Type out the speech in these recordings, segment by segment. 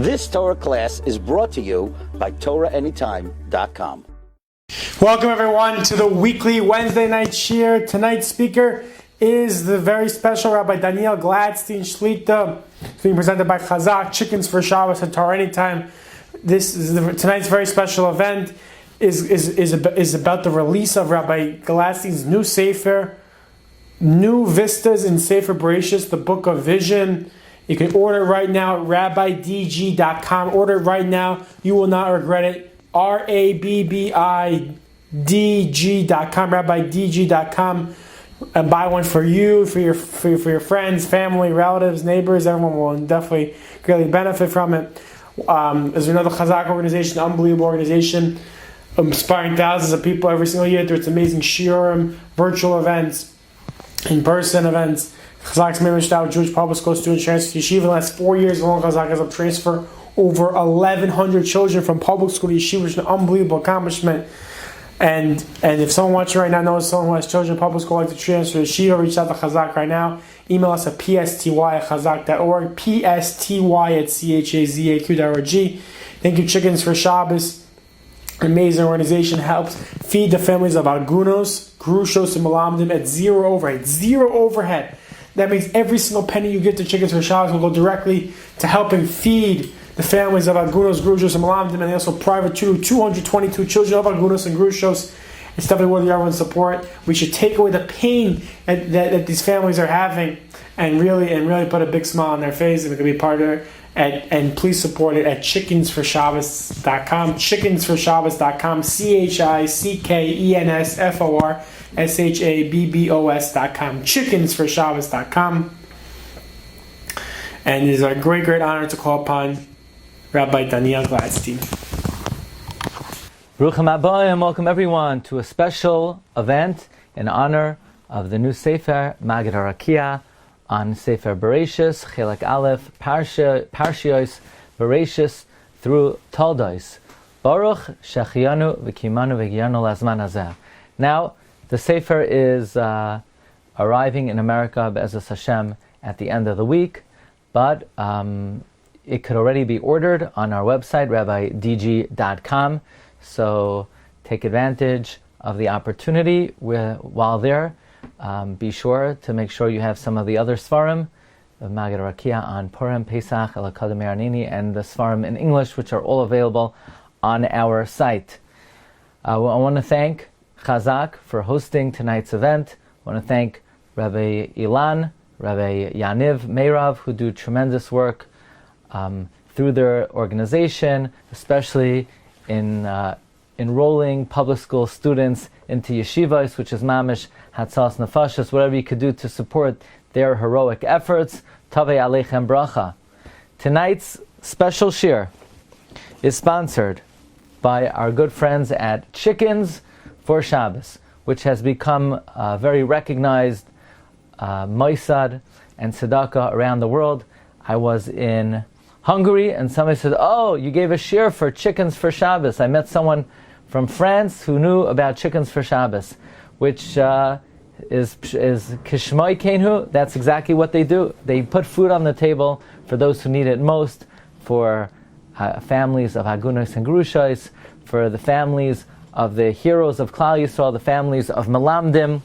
This Torah class is brought to you by TorahAnytime.com. Welcome everyone to the weekly Wednesday night Shiur. Tonight's speaker is the very special Rabbi Daniel Glatstein Shlita. It's being presented by Chazak, Chickens for Shabbos at TorahAnytime. This is tonight's very special event is about the release of Rabbi Glatstein's new Sefer, new Vistas in Sefer Bereishis, the Book of Vision. You can order it right now at rabbidg.com. Order it right now. You will not regret it. RABBIDG.com, rabbidg.com. And buy one for you, for your friends, family, relatives, neighbors. Everyone will definitely greatly benefit from it. As we know, the Chazak organization, unbelievable organization, inspiring thousands of people every single year through its amazing shiurim, virtual events, in-person events. Chazak's membership Jewish public school students transfer to yeshiva. In the last 4 years alone, Chazak has helped transfer over 1,100 children from public school to yeshiva, which is an unbelievable accomplishment. And if someone watching right now knows someone who has children in public school like to transfer to yeshiva, reach out to Chazak right now. Email us at psty@chazak.org, psty@chazaq.org. Thank you, Chickens for Shabbos. Amazing organization, helps feed the families of Agunos, Grushos, and Malamdim at zero overhead. Zero overhead. That means every single penny you get to Chickens for Shabbos will go directly to helping feed the families of Agunos, Grushos, and Malamdim, and they also private tutor 222 children of Agunos and Grushos. It's definitely worthy of everyone's support. We should take away the pain that these families are having and really put a big smile on their face, and it can be part of it. And please support it at chickensforshabbos.com, chickensforshabbos.com, chickensforshabbos.com, chickensforshabbos.com. And it is a great honor to call upon Rabbi Daniel Glatstein. Baruch Haba and welcome everyone to a special event in honor of the new Sefer, Maggid Harakiah, on Sefer Bereishis, Chelek Aleph, Parshios, Bereishis, through Toldos. Baruch Shechianu v'kimanu v'giyanu lazman hazeh. Now, the Sefer is arriving in America, Be'ezus Hashem, at the end of the week, but it could already be ordered on our website, rabbidg.com. So take advantage of the opportunity while there. Be sure to make sure you have some of the other Svarim, the Maggid Harakiah on Purim, Pesach, Elakad Me'arnini, and the Svarim in English, which are all available on our site. I want to thank Chazak for hosting tonight's event. I want to thank Rabbi Ilan, Rabbi Yaniv Meirav, who do tremendous work through their organization, especially in enrolling public school students into yeshivas, which is mamish hatzas nefashos, whatever you could do to support their heroic efforts. Tavei aleichem bracha. Tonight's special shiur is sponsored by our good friends at Chickens for Shabbos, which has become a very recognized moisad and tzedakah around the world. I was in Hungary and somebody said, "Oh, you gave a shiur for Chickens for Shabbos." I met someone from France who knew about Chickens for Shabbos, which is kishmai kenhu. That's exactly what they do. They put food on the table for those who need it most, for families of Agunos and Grushos, for the families of the heroes of Klal Yisrael, the families of Malamdim.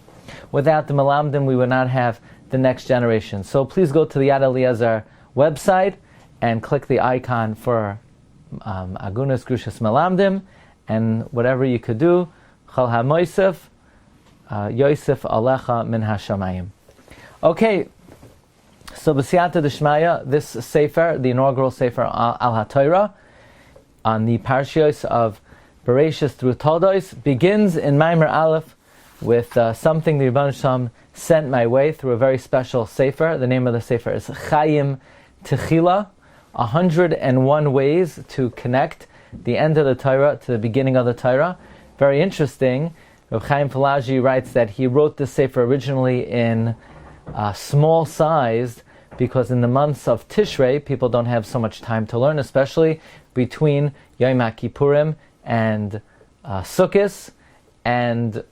Without the Malamdim, we would not have the next generation. So please go to the Yad Eliezer website and click the icon for Agunos, Grushos, Malamdim, and whatever you could do, Chol HaMoisef, Yosef Alecha Min HaShamayim. Okay, so B'siyata D'Shmaya, this Sefer, the inaugural Sefer Al HaTorah, on the Parshios of Bereishis through Toldos, begins in Maimer Aleph with something the Rebbeinu Shalom sent my way through a very special Sefer. The name of the Sefer is Chaim Techila, 101 ways to connect the end of the Torah to the beginning of the Torah. Very interesting. Rav Chaim Pelagi writes that he wrote this Sefer originally in small sized because in the months of Tishrei, people don't have so much time to learn, especially between Yom HaKippurim and Sukkot, and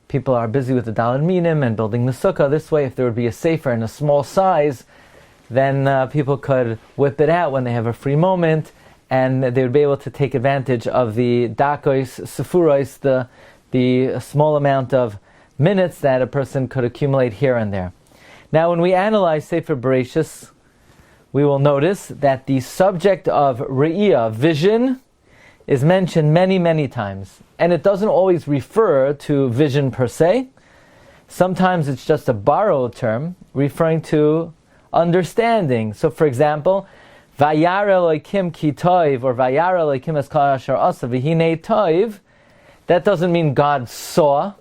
people are busy with the Daled Minim and building the Sukkah. This way, if there would be a Sefer in a small size, then people could whip it out when they have a free moment, and they would be able to take advantage of the dakos, sefuros, the small amount of minutes that a person could accumulate here and there. Now, when we analyze Sefer Bereishis, we will notice that the subject of re'iyah, vision, is mentioned many, many times. And it doesn't always refer to vision per se. Sometimes it's just a borrowed term referring to understanding. So, for example, Vayar Elokim ki toiv, or Vayar Elokim es kol asher asa v'hinei toiv, that doesn't mean God saw.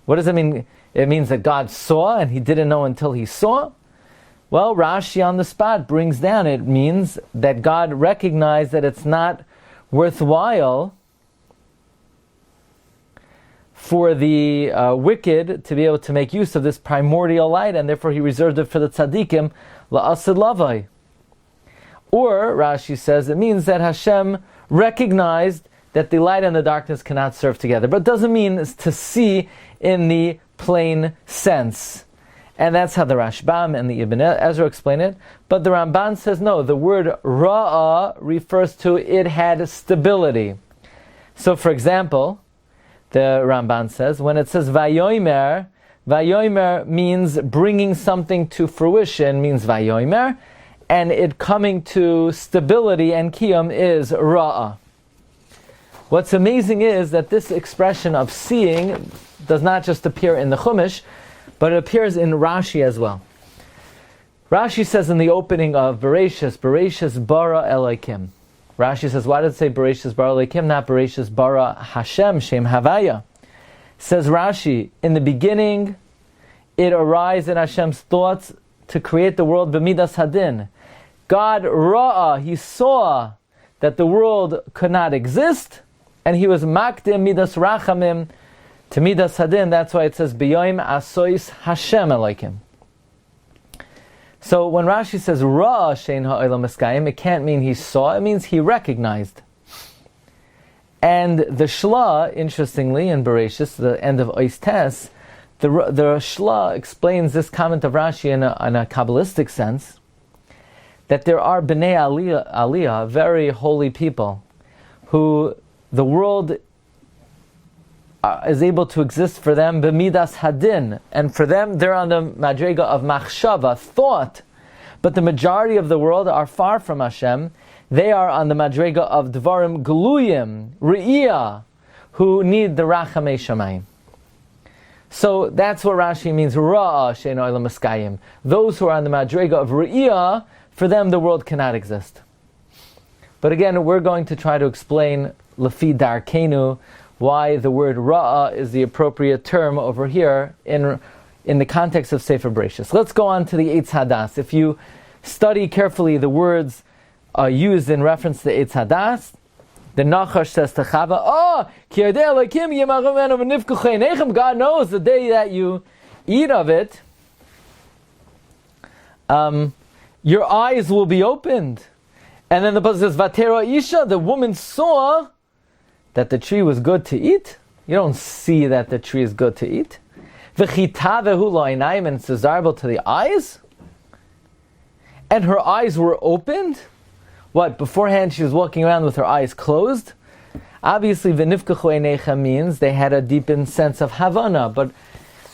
What does it mean? It means that God saw and he didn't know until he saw. Well, Rashi on the spot brings down, it means that God recognized that it's not worthwhile for the wicked to be able to make use of this primordial light, and therefore he reserved it for the tzaddikim, la'asid lavai. Or, Rashi says, it means that Hashem recognized that the light and the darkness cannot serve together. But it doesn't mean to see in the plain sense. And that's how the Rashbam and the Ibn Ezra explain it. But the Ramban says no, the word ra'ah refers to it had stability. So for example, the Ramban says, when it says vayomer, vayomer means bringing something to fruition, means vayomer, and it coming to stability and kiyum is ra'ah. What's amazing is that this expression of seeing does not just appear in the Chumash, but it appears in Rashi as well. Rashi says in the opening of Bereishis, Bereishis bara Elokim. Rashi says, why did it say Bereishis bara Elokim, not Bereishis bara Hashem, Shem Havaya? Says Rashi, in the beginning, it arose in Hashem's thoughts to create the world b'midas hadin. God ra'ah, he saw that the world could not exist, and he was makdim midas rachamim to midas hadin. That's why it says b'yoim asois Hashem Elokim. So when Rashi says ra'ah shein ha'olam eskayim, it can't mean he saw, it means he recognized. And the Shla, interestingly, in Bereishis, the end of Ois Tes, the Shla explains this comment of Rashi in a Kabbalistic sense, that there are Bnei Aliyah, very holy people, who the world is able to exist for them b'midas hadin, and for them they're on the madrega of machshava, thought, but the majority of the world are far from Hashem. They are on the madrega of dvarim gluyim, re'iyah, who need the rachamei shamayim. So that's what Rashi means, ra'ah she'ein olam eskayim. Those who are on the madrega of re'iyah, for them the world cannot exist. But again, we're going to try to explain lefi darkenu why the word ra'ah is the appropriate term over here in the context of Sefer Bereishis. Let's go on to the Eitz Hadas. If you study carefully the words used in reference to the Eitz Hadas, the Nachash says to Chava, God knows the day that you eat of it, your eyes will be opened. And then the Pasuk says, Vatera Isha, the woman saw that the tree was good to eat. You don't see that the tree is good to eat. V'chitavehu lo'inayim, and it's desirable to the eyes. And her eyes were opened. What, beforehand she was walking around with her eyes closed? Obviously, v'nifkachu einecha means they had a deepened sense of Havana, but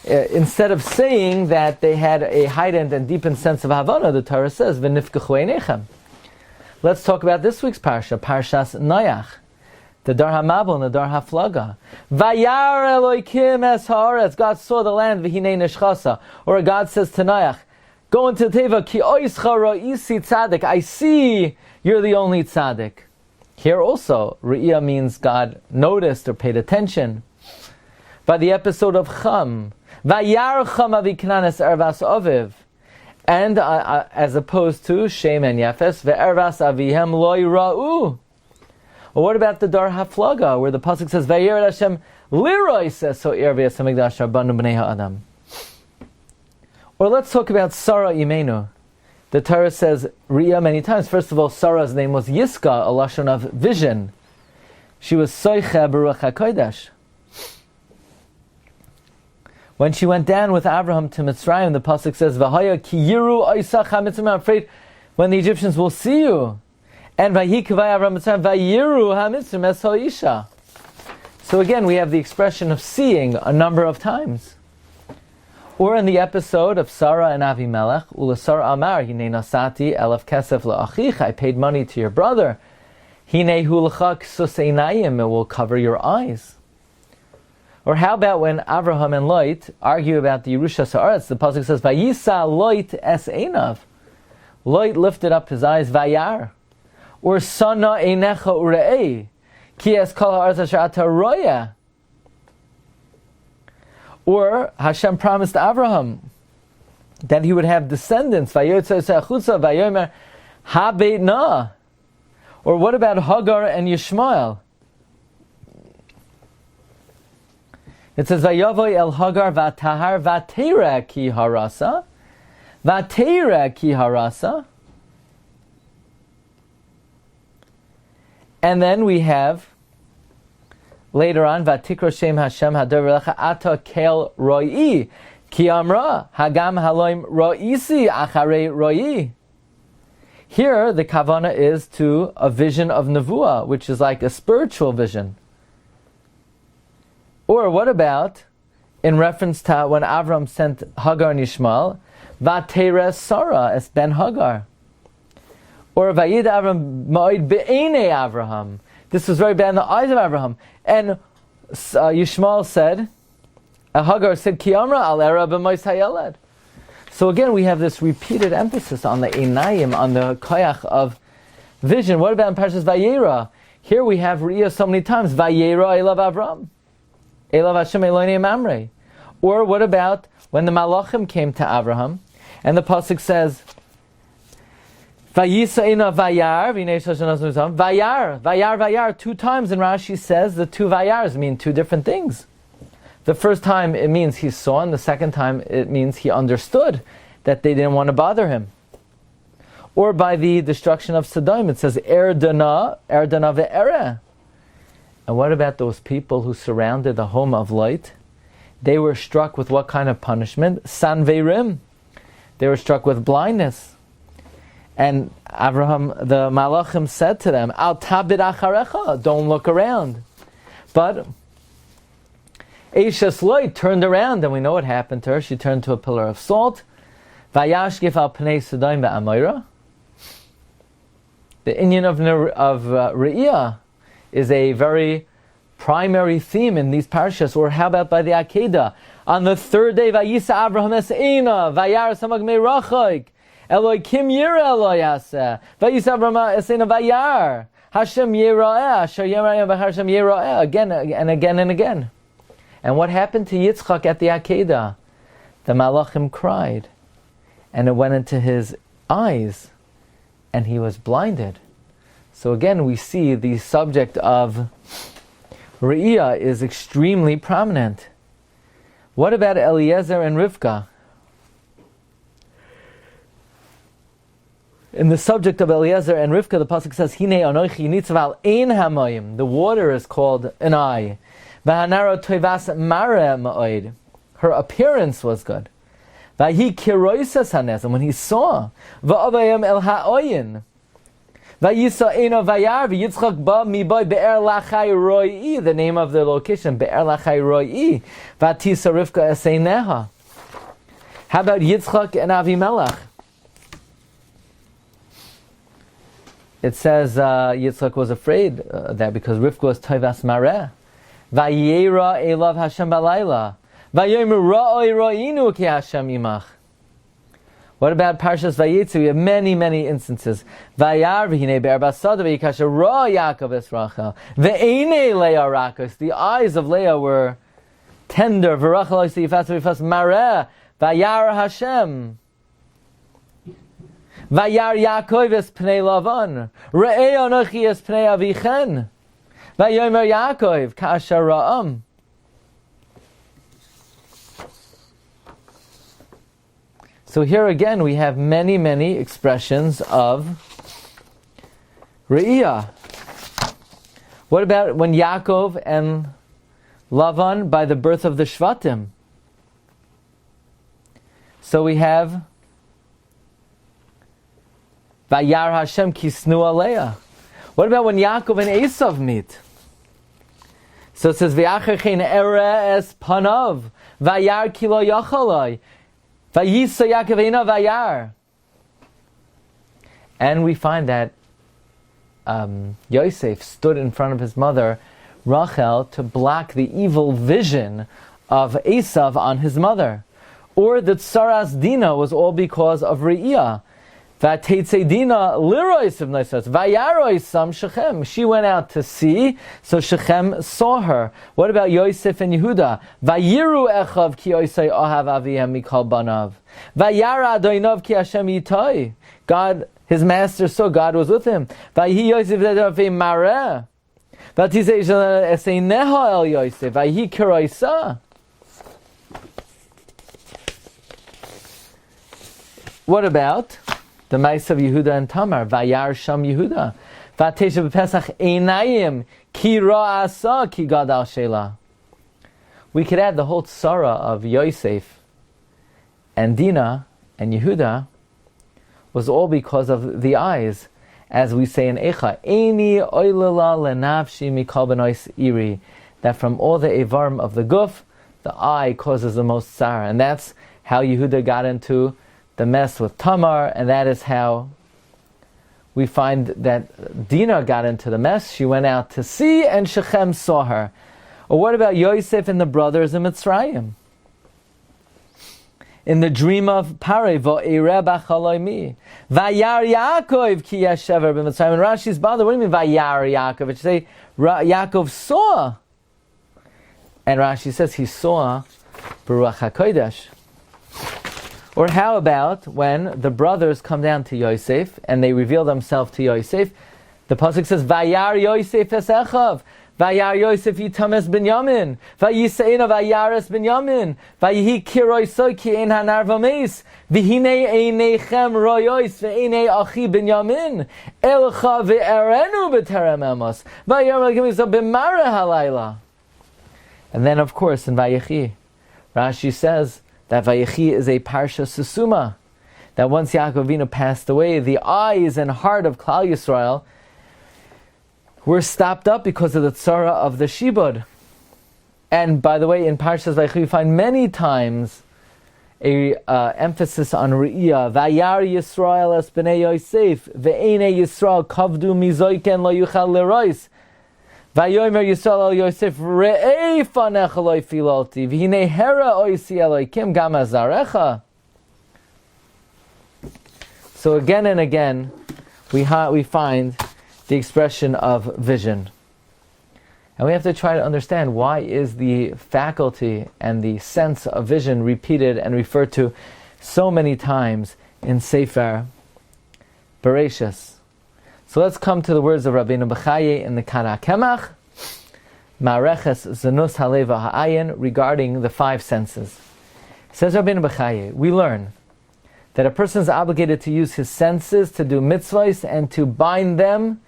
instead of saying that they had a heightened and deepened sense of Havana, the Torah says, v'nifkachu einechem. Let's talk about this week's Parsha, Parshas Noach. The Dar HaMabul and the Dar HaFlaga. Vayar Elokim es haaretz. God saw the land, v'hinei neshchasa. Or God says to Noach, go into the Teva, ki oischa ro'isi tzaddik. I see you're the only tzaddik. Here also, Re'iyah means God noticed or paid attention. By the episode of Cham, Vayar Cham aviknanes ervas oviv. And as opposed to Shem and Yefes, ve'ervas avihem loy ra'u. Well, what about the Dar HaFlaga, where the pasuk says, "Vayir Hashem liroy says so irvias hamigdash rabanu bnei ha'adam." Or let's talk about Sarah Imenu. The Torah says Re'iyah many times. First of all, Sarah's name was Yiska, a lashon of vision. She was Soicha Baruch HaKodesh. When she went down with Abraham to Mitzrayim, the pasuk says, "V'haya ki yiru oisach ha-Mitzrayim." I'm afraid when the Egyptians will see you. And vayi kavai Abraham Mitzrayim vayiru ha-Mitzrayim es ha'isha. So again, we have the expression of seeing a number of times. Or in the episode of Sarah and Avimelech, Ulasar Amar, Hine nasati elef kesef la'achich, I paid money to your brother. Hine hu l'cha ksus einayim, it will cover your eyes. Or how about when Avraham and Lot argue about the Yerusha Sa'aretz? The pasuk says, Vayisa Lot es einav. Lot lifted up his eyes, Vayar. Or Sana einecha ure'ei, ki es kol ha'aretz asher ata roya. Or Hashem promised Avraham that he would have descendants. Vayotza se'achutza vayomer ha-beit na. Or what about Hagar and Yishmael? It says, Vayavoy el Hagar vatahar vatera ki harasa. Vatera ki harasa. And then we have, later on, Vatikro Shem Hashem hadar v'lecha ata kel roi. Ki amra hagam haloim roisi acharei roi. Here, the kavana is to a vision of nevuah, which is like a spiritual vision. Or what about, in reference to when Avram sent Hagar and Yishmael, Vateres Sarah es ben Hagar. Or Vayid Avram ma'od be'enei Avraham. This was very bad in the eyes of Avraham. And Yishmael said, Hagar said, Ki amra al era b'mois hayeled. So again, we have this repeated emphasis on the einayim, on the koyach of vision. What about in Parshas Vayera? Here we have Re'iyah so many times, Vayera elav Avram. Elav Hashem Eloheinu Mamre. Or what about when the Malachim came to Abraham, and the pasuk says, Vayisa vayar, vayar, vayar, vayar. 2 times in Rashi says the 2 vayars mean 2 different things. The first time it means he saw, and the second time it means he understood that they didn't want to bother him. Or by the destruction of Sodom, it says erdana ve'ere. And what about those people who surrounded the home of Lot? They were struck with what kind of punishment? Sanveirim. They were struck with blindness. And Abraham, the Malachim said to them, Al tabid acharecha, don't look around. But Eishes Lot turned around, and we know what happened to her. She turned to a pillar of salt. Vayashgif al pnei Sodom ve'Amorah. The inyan of Re'iyah is a very primary theme in these parshas. Or how about by the Akedah? On the 3rd day, Vayisa Abraham es eina, Vayar samag meirachoik, Eloi kim yira Eloi yaseh, Vayisa Abraham es eina Vayar, Hashem yira'eh, Asher yira'eh, Hashem yira'eh, again and again and again. And what happened to Yitzchak at the Akedah? The Malachim cried, and it went into his eyes, and he was blinded. So again, we see the subject of Re'iyah is extremely prominent. What about Eliezer and Rivka? In the subject of Eliezer and Rivka, the pasuk says, Hine anochi nitzav al ein hamayim. The water is called an eye. V'hanaro toivas mare ma'od. Her appearance was good. V'hi kiroisas hanes. And when he saw, v'avayim el ha'oyin. Vayisa eno vayar v'yitzchak ba miboy be'er lachai roi. The name of the location, be'er lachai roi. V'atisa Rivka eseineha. How about Yitzchak and Avimelech? It says Yitzchak was afraid that because Rivka was toivas mareh. Vayera elav Hashem balayla. Vayomer ra'oi ro'inu ki Hashem imach. What about Parshas Vayetzu? We have many, many instances. Vayar v'hinei be'er basada v'yikasha ra Yaakov es Rachel. Ve'enei Leah rakos. The eyes of Leah were tender. V'rachel oisi yifas v'yifas mareh. Vayar Hashem. Vayar Yaakov es pnei Lavan. Re'ei anochi es pnei avichen. Vayomer Yaakov ka'asher ra'am. So here again we have many, many expressions of Re'iyah. What about when Yaakov and Lavan, by the birth of the Shvatim, So we have Vayar Hashem Kisnu Aleya. What about when Yaakov and Esav meet? So it says V'acher chen ere es panav Vayar kilo yachalai Vayisa Yaakov eina Vayar. And we find that Yosef stood in front of his mother Rachel to block the evil vision of Esav on his mother. Or that Tsaras Dina was all because of Re'iyah. Vateitze Dina lirois of Naisas. Vayarois sam Shechem. She went out to see, so Shechem saw her. What about Yosef and Yehuda? Vayiru echav ki Yosei ohav avihem mikol banav. Vayara adoinov ki Hashem yitai. God, his master saw God was with him. Vayi Yosef v'davei mareh. Vatizei esei neho el Yosef. Vayi kiroisa. What about the mice of Yehuda and Tamar? Vayar Sham Yehuda. Vatesha b'Pesach einayim ki ra'asa ki gadal shela. We could add the whole tzara of Yosef and Dinah and Yehuda was all because of the eyes. As we say in Eicha, Eini oilala lenavshi mikol benois iri. That from all the evarim of the guf, the eye causes the most tsar. And that's how Yehuda got into the mess with Tamar, and that is how we find that Dinah got into the mess. She went out to see, and Shechem saw her. Or what about Yosef and the brothers in Mitzrayim? In the dream of Parei, Va'ireh b'chalomi, Vayar Yaakov ki yeshever b'Mitzrayim. And Rashi's bothered. What do you mean Vayar Yaakov? It should say Yaakov saw. And Rashi says he saw Baruch HaKodesh. Or how about when the brothers come down to Yosef and they reveal themselves to Yosef? The pasuk says, "Vayar Yosef es echav, Vayar Yosef yitames binyamin, Vayiseina vayares binyamin, Vayihi kiroisoi ki ein hanar vameis, Vihine einechem royois ve'einei achi binyamin, Elcha ve'erenu b'terem emos, Vayar l'gemizo b'mare halayla." And then, of course, in Vayechi, Rashi says that Vayechi is a Parsha Susuma. That once Yaakov Avinu passed away, the eyes and heart of Klal Yisrael were stopped up because of the tzara of the Shibud. And by the way, in Parshas Vayechi we find many times a emphasis on Re'iyah. Vayar Yisrael es b'nei Yosef, ve'enei Yisrael kavdu mizoiken lo yuchal lerois. Vayomer Yisrael el Yosef re'ei fanecha lo filalti v'hinei hera oisi Elokim gam azarecha. So again and again, we find the expression of vision, and we have to try to understand why is the faculty and the sense of vision repeated and referred to so many times in Sefer Bereishis. So let's come to the words of Rabbeinu Bechaye in the Kana Kemach, Ma'areches Zanus Haleva Ha'ayin, regarding the five senses. Says Rabbeinu Bechaye, we learn that a person is obligated to use his senses to do mitzvahs and to bind them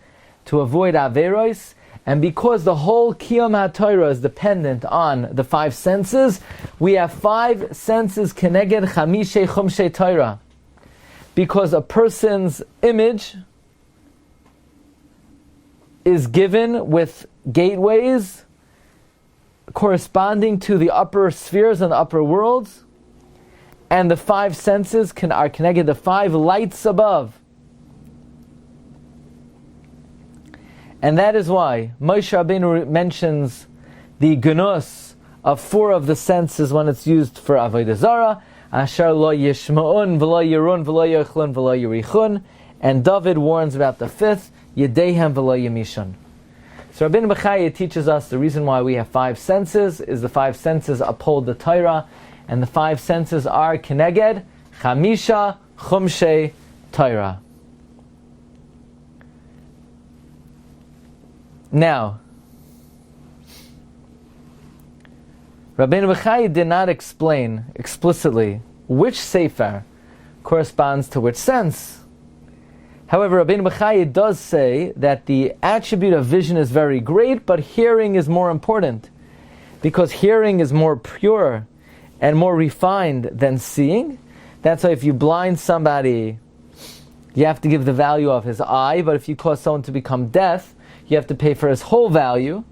to avoid averos, and because the whole Kiyum HaTorah is dependent on the five senses, we have five senses keneged chamishe chumshe Torah. Because a person's image is given with gateways corresponding to the upper spheres and the upper worlds, and the five senses are connected, the five lights above. And that is why Moshe Rabbeinu mentions the gunus of four of the senses when it's used for Avodah Zarah, Asher lo yishma'un v'lo yirun v'lo yochlun v'lo yirichun, and David warns about the fifth, Yedehem v'lo yemishun. So Rabbeinu Bechaye teaches us the reason why we have five senses is the five senses uphold the Torah, and the five senses are Keneged, Chamisha, Chumshe, Torah. Now, Rabbeinu Bechaye did not explain explicitly which Sefer corresponds to which sense. However, Rabbeinu Bechaye does say that the attribute of vision is very great, but hearing is more important, because hearing is more pure and more refined than seeing. That's why if you blind somebody, you have to give the value of his eye, but if you cause someone to become deaf, you have to pay for his whole value.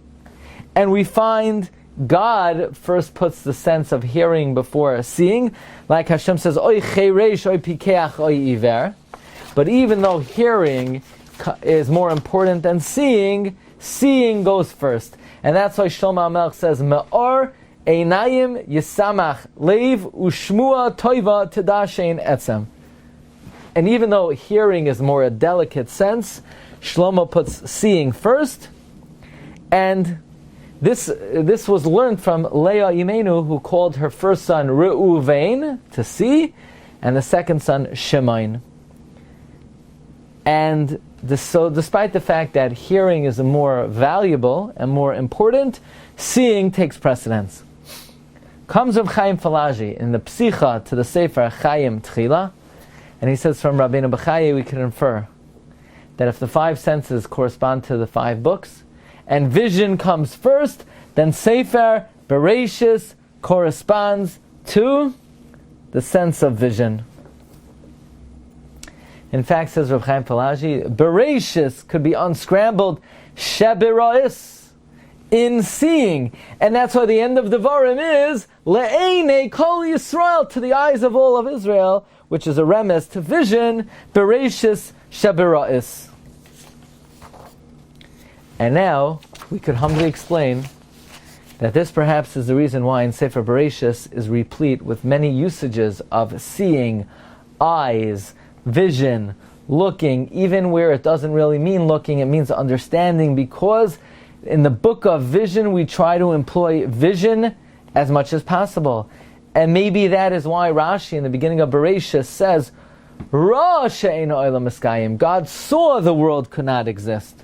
And we find God first puts the sense of hearing before seeing, like Hashem says, Oy cheresh, oy pikeach, oy iver. But even though hearing is more important than seeing, seeing goes first. And that's why Shlomo HaMelech says, Me'or einayim yisamach leiv ushmua toiva tedashein etzem. And even though hearing is more a delicate sense, Shlomo puts seeing first. And this was learned from Leah Imenu, who called her first son Reuven, to see, and the second son Shemain. And so despite the fact that hearing is more valuable and more important, seeing takes precedence. Comes Rav Chaim Falaji in the Psicha to the Sefer Chaim Tchila, and he says from Rabbeinu Bechaye we can infer that if the 5 senses correspond to the 5 books, and vision comes first, then Sefer Bereishis corresponds to the sense of vision. In fact, says Rav Chaim Falaji, Bereishis could be unscrambled Sheberais, in seeing. And that's why the end of the Devarim is Le'einei Kol Yisrael, to the eyes of all of Israel, which is a remes to vision, Bereishis Sheberais. And now, we could humbly explain that this perhaps is the reason why in Sefer Bereishis is replete with many usages of seeing, eyes, vision, looking, even where it doesn't really mean looking, it means understanding, because in the book of vision we try to employ vision as much as possible. And maybe that is why Rashi in the beginning of Bereishis says, Ra she'eino olam eskayim, God saw the world could not exist.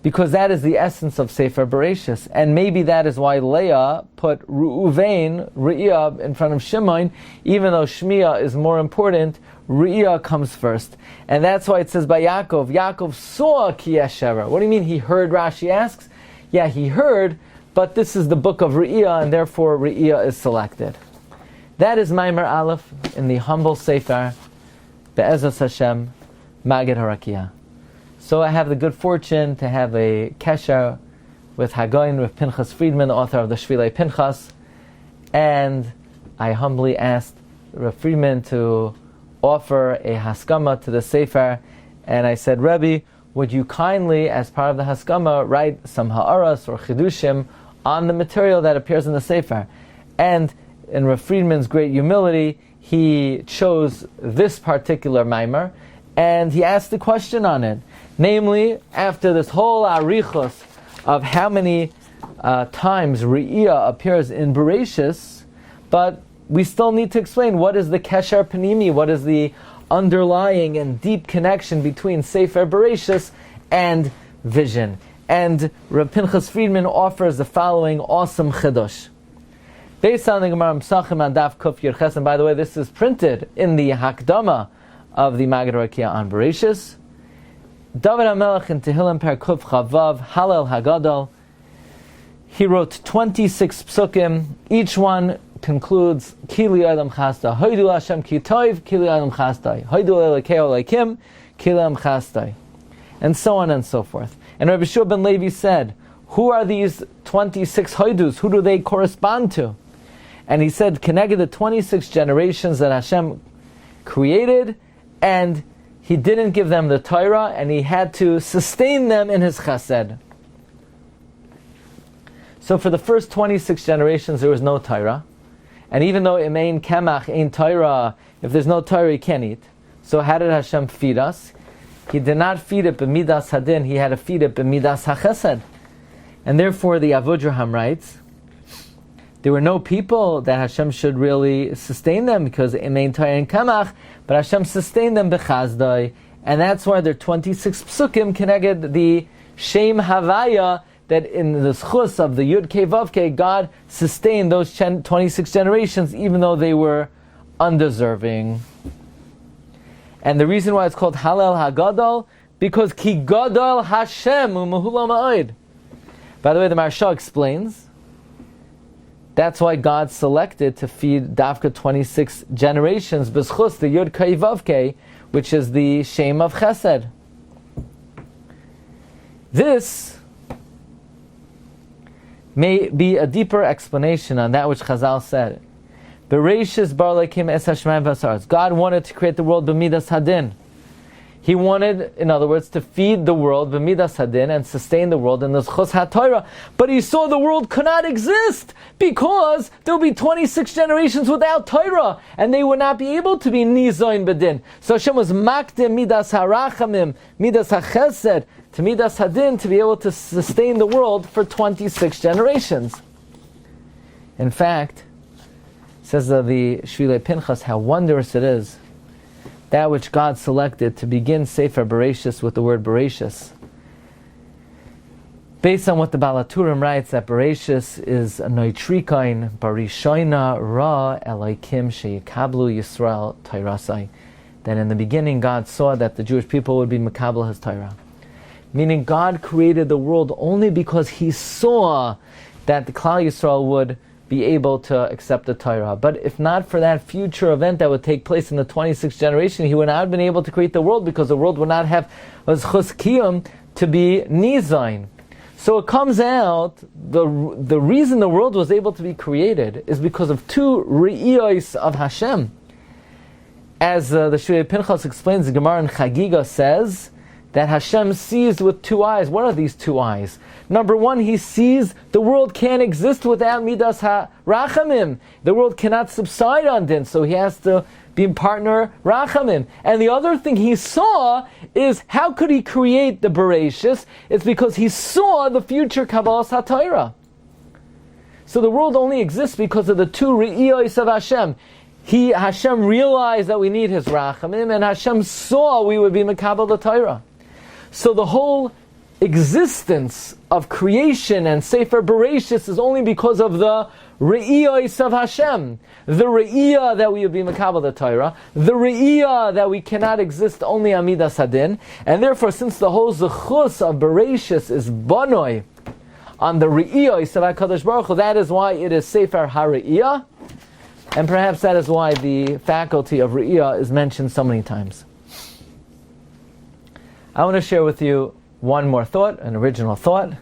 Because that is the essence of Sefer Bereishis. And maybe that is why Leah put Reuven, Re'iyah, in front of Shimon, even though Shmiya is more important, Re'iyah comes first. And that's why it says by Yaakov, Yaakov saw Ki Yeshera. What do you mean he heard, Rashi asks? Yeah, he heard, but this is the book of Re'iyah, and therefore Re'iyah is selected. That is Maimer Aleph in the humble Sefer, Be'ezras Hashem, Maggid Harakiah. So I have the good fortune to have a kesher with Hagoyin, with Pinchas Friedman, the author of the Shvilei Pinchas, and I humbly asked Rav Friedman to offer a haskama to the Sefer, and I said, Rabbi, would you kindly, as part of the haskama, write some ha'aras or chidushim on the material that appears in the Sefer? And in Rav Friedman's great humility, he chose this particular maimer, and he asked a question on it. Namely, after this whole arichos of how many times Re'iyah appears in Bereishis, but we still need to explain what is the kesher panimi, what is the underlying and deep connection between Sefer Bereishis and vision. And Reb Pinchas Friedman offers the following awesome chidush. Based on the Gemara Pesachim and Daf Kuf Yud Ches, and by the way, this is printed in the Hakdama of the Maggid Harakiah on Bereishis. David HaMelech in Tehillim Per Kuf Chavav Halel Hagadol, he wrote 26 psukim. Each one concludes Kili Adam Chasta, Hoidu Hashem Ki Toiv, Kili Adam Chastai, Hoidu Elekeo Leikim, Kili Adam Chastai, and so on and so forth. And Rabbi Shiur ben Levi said, who are these 26 Hoidus? Who do they correspond to? And he said, connected the 26 generations that Hashem created, and He didn't give them the Torah, and He had to sustain them in His chesed. So for the first 26 generations, there was no Torah. And even though im ein kemach, ein Torah, if there's no Torah, you can't eat. So how did Hashem feed us? He did not feed it b'midas hadin, He had to feed it b'midas hachesed. And therefore the Avudraham writes, there were no people that Hashem should really sustain them, because im ein Torah ein kamach, but Hashem sustained them b'chazdai. And that's why there are 26 psukim connected the Shem Havaya, that in the schus of the Yud Kei Vav Kei, God sustained those 26 generations even though they were undeserving. And the reason why it's called Halel HaGadol, because Ki Gadol Hashem U'Mehula Ma'od. By the way, the Marsha explains That's why God selected to feed Dafka 26 generations, B'schus, the Yud Kei Vav Kei, which is the Shem of Chesed. This may be a deeper explanation on that which Chazal said. Bereishis bar Elokim es hashamayim v'asaretz. God wanted to create the world b'midas hadin. He wanted, in other words, to feed the world b'midas hadin and sustain the world in the zchus haTorah. But he saw the world could not exist because there would be 26 generations without Torah, and they would not be able to be nizoin b'din. So Hashem was makdim midas harachamim, midas hachesed, to midas hadin, to be able to sustain the world for 26 generations. In fact, says the Shvilei Pinchas, how wondrous it is, that which God selected to begin Sefer Bereishis with the word Bereishis. Based on what the Baal HaTurim writes, that Bereishis is a noitrikain barishoina ra Elokim sheyikablu Yisrael Torasai. That in the beginning God saw that the Jewish people would be Makabel his Torah. Meaning God created the world only because He saw that the Klal Yisrael would be able to accept the Torah. But if not for that future event that would take place in the 26th generation, He would not have been able to create the world, because the world would not have a zchus kiyum to be nizayin. So it comes out, the reason the world was able to be created is because of two re'iyos of Hashem. As the Shvilei Pinchas explains, the Gemara in Chagiga says that Hashem sees with two eyes. What are these two eyes? Number one, He sees the world can't exist without midas ha-rachamim. The world cannot subside on din, so He has to be in partner rachamim. And the other thing He saw is, how could He create the Bereishis? It's because He saw the future Kabbalas HaTorah. So the world only exists because of the two re'iyos of Hashem. Hashem realized that we need His rachamim, and Hashem saw we would be Makabel the Torah. So the whole existence of creation and Sefer Bereishis is only because of the re'iyos of Hashem. The re'iyah that we would be Makabel the Torah, the re'iyah that we cannot exist only Amidas Hadin, and therefore, since the whole zechus of Bereishis is banoi on the re'iyos of HaKadosh Baruch Hu, that is why it is Sefer HaRe'iyah, and perhaps that is why the faculty of re'iyah is mentioned so many times. I want to share with you one more thought, an original thought.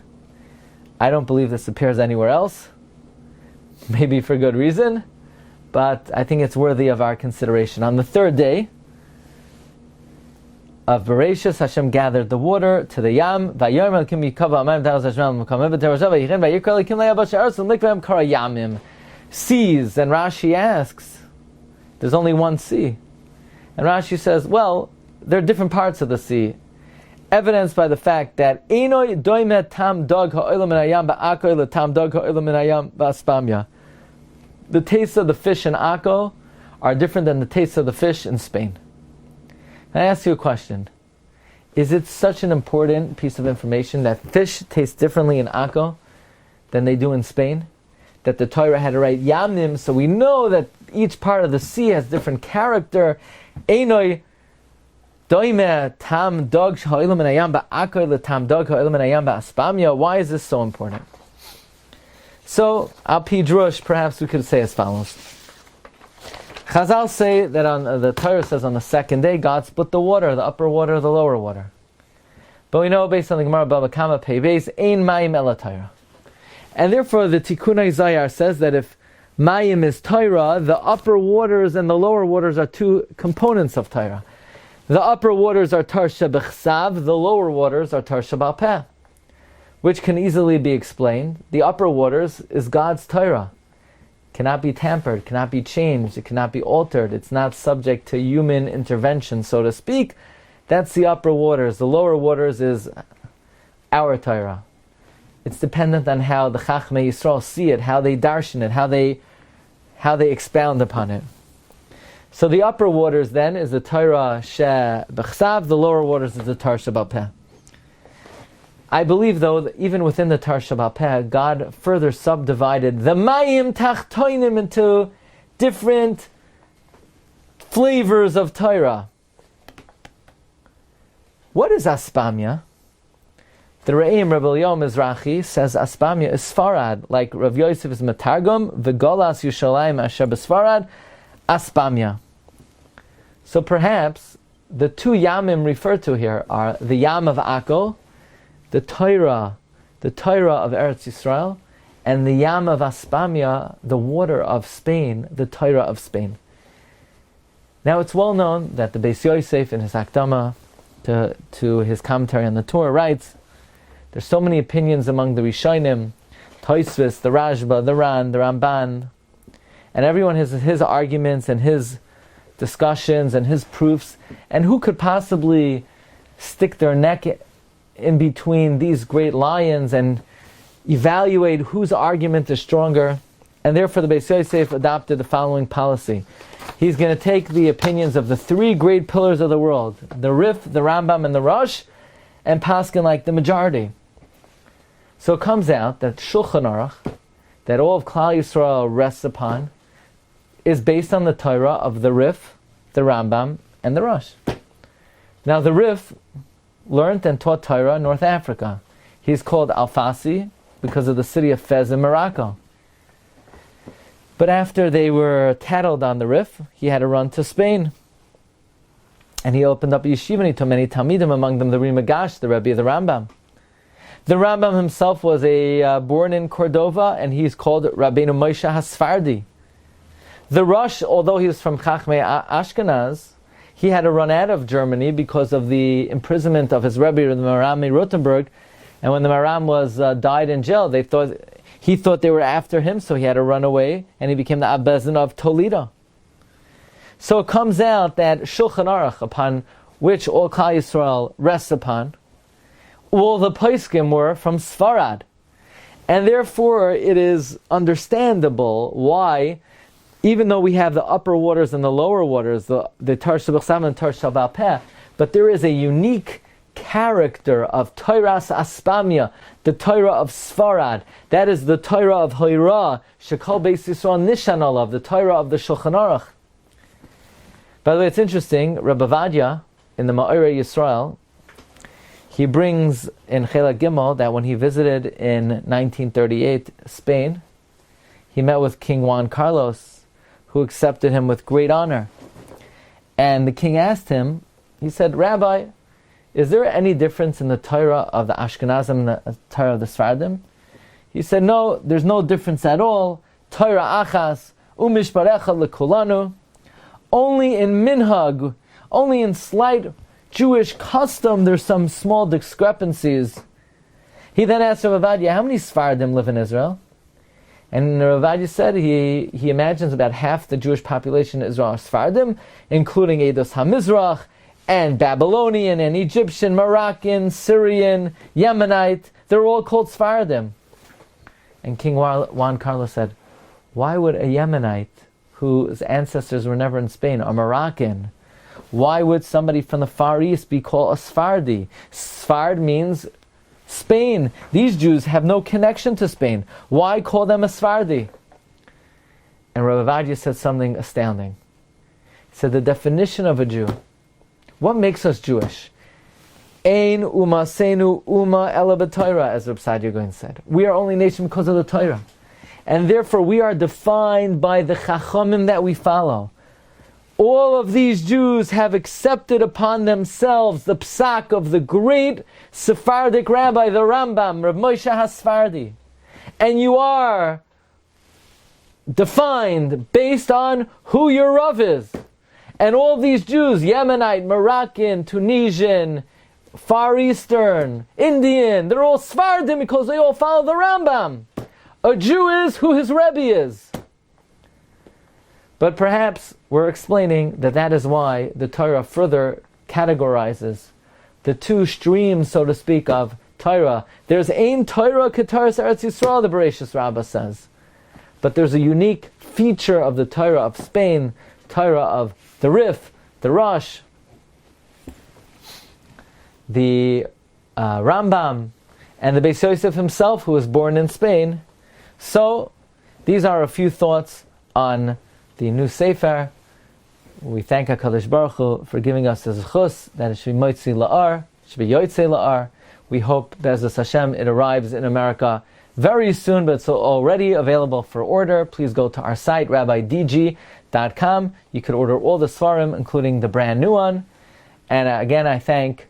I don't believe this appears anywhere else, maybe for good reason, but I think it's worthy of our consideration. On the third day of Bereishis, Hashem gathered the water to the Yam. Seas, and Rashi asks, there's only one sea. And Rashi says, well, there are different parts of the sea, evidenced by the fact that Einoi doimet tam dog ha'olam min hayam ba'akoi letam dog ha'olam min hayam ba'aspamya. The tastes of the fish in Akko are different than the tastes of the fish in Spain. And I ask you a question. Is it such an important piece of information that fish taste differently in Akko than they do in Spain? That the Torah had to write Yamnim, so we know that each part of the sea has different character. Einoi doime tam dog ha'olam min hayam ba'akoi letam dog ha'olam min hayam ba'aspamya. Why is this so important? So, al pi drush, perhaps we could say as follows. Chazal say that on the Torah says on the second day, God split the water, the upper water, the lower water. But we know, based on the Gemara Bava Kama Pei Beis, ein mayim ela Torah. And therefore, the Tikkunei Zayar says that if mayim is Torah, the upper waters and the lower waters are two components of Torah. The upper waters are Tarsha B'chsav, the lower waters are Tarsha B'al Peh, which can easily be explained. The upper waters is God's Torah. Cannot be tampered, cannot be changed, it cannot be altered. It's not subject to human intervention, so to speak. That's the upper waters. The lower waters is our Torah. It's dependent on how the Chachmei Yisrael see it, how they darshan it, how they expound upon it. So the upper waters then is the Torah she b'chsav, the lower waters is the Tarsha B'al Peh. I believe, though, that even within the Tarsha B'al Peh, God further subdivided the Mayim Tachtoinim into different flavors of Torah. What is Aspamya? The Re'im, Rabbi Eliyahu Mizrahi, says Aspamia is Sfarad, like Rav Yosef is Matargum, V'golas Yushalayim Asher B'Sfarad, Aspamia. So perhaps the two Yamim referred to here are the Yam of Akko, the Torah of Eretz Yisrael, and the Yam of Aspamia, the water of Spain, the Torah of Spain. Now it's well known that the Beis Yosef in his Akdama to his commentary on the Torah writes, there's so many opinions among the Rishonim, Tosfos, the Rashba, the Ran, the Ramban, and everyone has his arguments and his discussions and his proofs, and who could possibly stick their neck in between these great lions and evaluate whose argument is stronger. And therefore the Beis Yosef adopted the following policy. He's going to take the opinions of the three great pillars of the world, the Rif, the Rambam, and the Rosh, and paskin like the majority. So it comes out that Shulchan Aruch, that all of Klal Yisrael rests upon, is based on the Torah of the Rif, the Rambam, and the Rosh. Now the Rif learned and taught Torah in North Africa. He's called Alfasi because of the city of Fez in Morocco. But after they were tattled on the Rif, he had to run to Spain. And he opened up a yeshiva and he taught many Talmidim, among them the Rimagash, the Rabbi of the Rambam. The Rambam himself was born in Cordova, and he's called Rabbeinu Moshe HaSfardi. The Rosh, although he was from Chachmei Ashkenaz, he had to run out of Germany because of the imprisonment of his Rebbe, the Maram Rothenburg. And when the Maram was died in jail, he thought they were after him, so he had to run away, and he became the Abbezin of Toledo. So it comes out that Shulchan Aruch, upon which all Klal Yisrael rests upon, all the poskim were from Sfarad. And therefore it is understandable why, even though we have the upper waters and the lower waters, the Tar Shabbat and Tar Shabbat Peh, but there is a unique character of Torah's Aspamia, the Torah of Sfarad. That is the Torah of Hoira, Shekol Beis Yisrael Nishan Olav, the Torah of the Shulchan Aruch. By the way, it's interesting, Rabbi Vadia, in the Ma'orei Yisrael, he brings in Chelak Gimel that when he visited in 1938 Spain, he met with King Juan Carlos, who accepted him with great honor. And the king asked him, he said, Rabbi, is there any difference in the Torah of the Ashkenazim and the Torah of the Sfardim? He said, no, there's no difference at all. Torah achas, umishparecha lekulanu. Only in minhag, only in slight Jewish custom, there's some small discrepancies. He then asked Rav Avadia, how many Sfardim live in Israel? And Rav Avadia said he imagines about half the Jewish population in Israel are Sfardim, including Eidos HaMizrach, and Babylonian, and Egyptian, Moroccan, Syrian, Yemenite. They're all called Sfardim. And King Juan Carlos said, why would a Yemenite, whose ancestors were never in Spain, or Moroccan, why would somebody from the Far East be called a Sfardi? Sfard means Spain. These Jews have no connection to Spain. Why call them a Sfardi? And Rabbi Vadia said something astounding. He said the definition of a Jew, what makes us Jewish? Ein umasenu uma ela b'Torah, as Reb Sadia Gaon said. We are only nation because of the Torah. And therefore we are defined by the Chachamim that we follow. All of these Jews have accepted upon themselves the psak of the great Sephardic rabbi, the Rambam, Rav Moshe HaSfardi. And you are defined based on who your Rav is. And all these Jews, Yemenite, Moroccan, Tunisian, Far Eastern, Indian, they're all Sfardim because they all follow the Rambam. A Jew is who his Rebbe is. But perhaps we're explaining that is why the Torah further categorizes the two streams, so to speak, of Torah. There's ein Torah k'Torah's Eretz Yisrael, the Bereishis Rabbah says. But there's a unique feature of the Torah of Spain, Torah of the Rif, the Rosh, the Rambam, and the Beis Yosef himself, who was born in Spain. So, these are a few thoughts on the new Sefer. We thank HaKadosh Baruch Hu for giving us the zechus that it should be moitzi la'ar, should be yotzei la'ar. We hope, Be'ezus Hashem, it arrives in America very soon, but it's already available for order. Please go to our site, rabbidg.com. You could order all the Svarim, including the brand new one. And again, I thank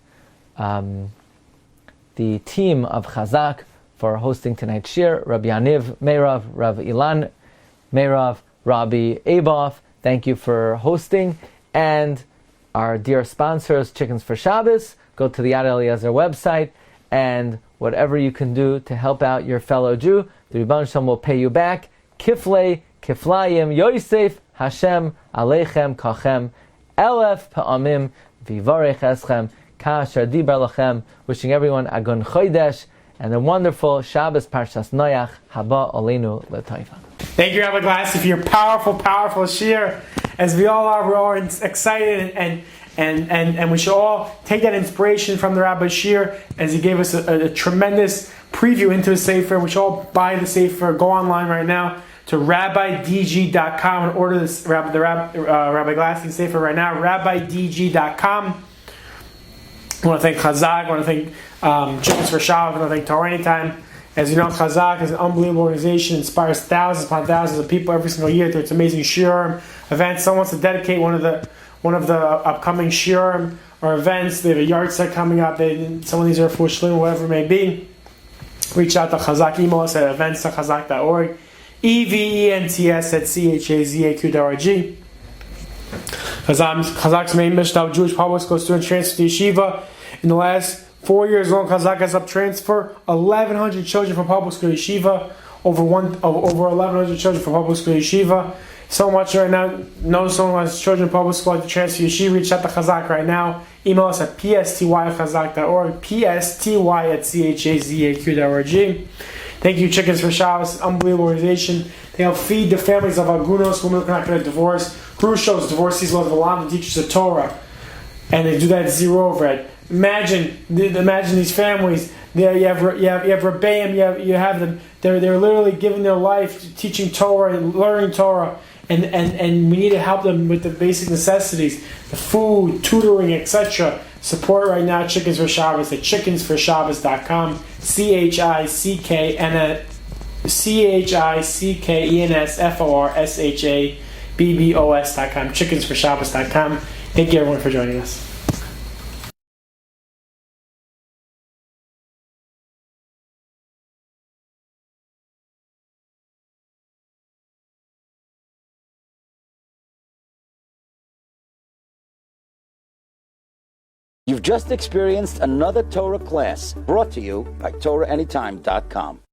the team of Chazak for hosting tonight's Shiur, Rabbi Yaniv Meirav, Rav Ilan Meirav, Rabbi Aboff. Thank you for hosting. And our dear sponsors, Chickens for Shabbos. Go to the Yad Eliezer website, and whatever you can do to help out your fellow Jew, the Rebbeinu Shalom will pay you back. Kiflei, Kiflayim, Yosef, Hashem, Aleichem, Kachem, Elef Pa'amim, Vivarech Eschem, Ka'asher Dibar Lachem. Wishing everyone Agun Chodesh and a wonderful Shabbos Parshas Noach, Haba Oleinu L'Toiva. Thank you, Rabbi Glatstein, for your powerful, powerful shiur. As we all are, we're all excited, and we should all take that inspiration from the Rabbi's shiur, as he gave us a tremendous preview into the Sefer. We should all buy the Sefer. Go online right now to rabbidg.com and order this Rabbi Glatstein Sefer right now. rabbidg.com. I want to thank Chazak. I want to thank Chickens for Shabbos. I want to thank TorahAnytime. As you know, Chazak is an unbelievable organization, inspires thousands upon thousands of people every single year through its amazing shiur events. Someone wants to dedicate one of the upcoming shiur or events. They have a yard set coming up. Some of these are for Shlim, whatever it may be. Reach out to Chazak, email us at events@chazak.org, events@chazaq.org. Chazak's main mission of Jewish public school students transfer to yeshiva. In the last 4 years long, Chazak has up transfer 1,100 children from public school to yeshiva. Over 1,100 children from public school to yeshiva. So much right now. Know someone has children in public school to transfer to yeshiva. Reach out to Chazak right now. Email us at psty@chazak.org, psty@chazaq.org. Thank you, Chickens for Shabbos. Unbelievable organization. They help feed the families of agunos, women who cannot get a divorce. Who shows divorcees love the law and teaches the Torah, and they do that at zero overhead. Imagine these families. You have Rabbeim, you have them. They're literally giving their life teaching Torah and learning Torah, and we need to help them with the basic necessities, the food, tutoring, etc. Support right now Chickens for Shabbos at chickensforshabbos.com. ChickensForshabbos.com. chickensforshabbos.com. Thank you everyone for joining us. You've just experienced another Torah class brought to you by TorahAnytime.com.